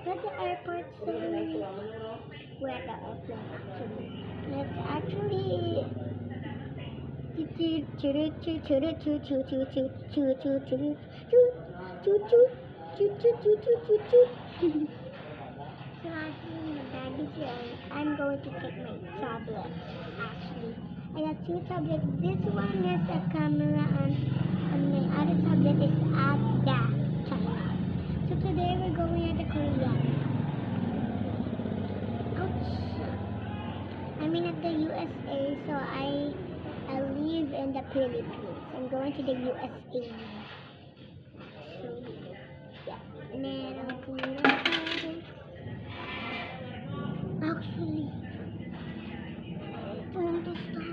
At the airport, so we're at the airplane actually. It's actually so actually my bag is here and I'm going to take my tablet actually. I got two tablets. This one is a camera and my other tablet is at the China. So today we're going at the Korea. Ouch. I mean at the USA, so I live in the Philippines. I'm going to the USA. So yeah. Meron ko actually, time to stop.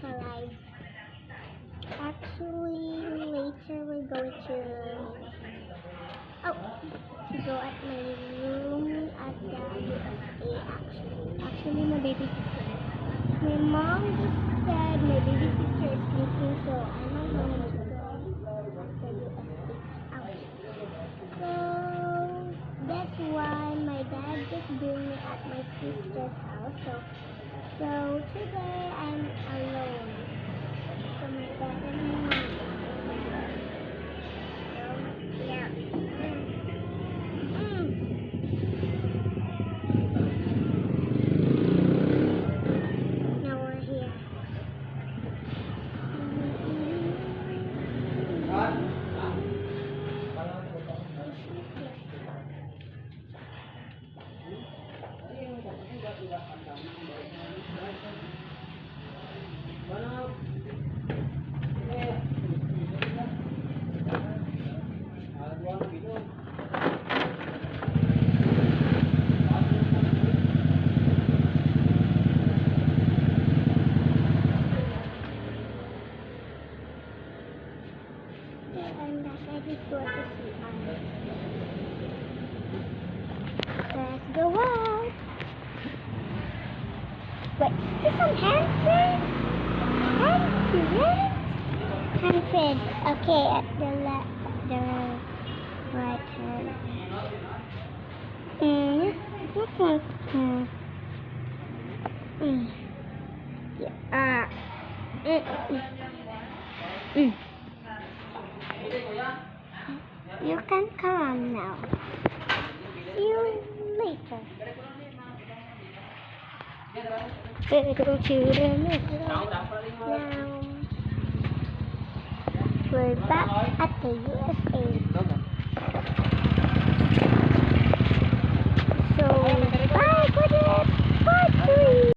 Alive. Actually, later we're going to go at my room at the USA. Actually, my baby sister. My mom just said my baby sister is sleeping, so I'm not going to go to the USA. Ouch. So that's why my dad just bring me at my sister's house. So today I'm alone. So my dad and my mom. So yeah. Now we're here. And I just go to see let's go out. Wait, is some handprint? Handprint. Okay, at the right hand. You can come now. See you later. Go to the now. We're back at the USA. So, bye, good. Bye,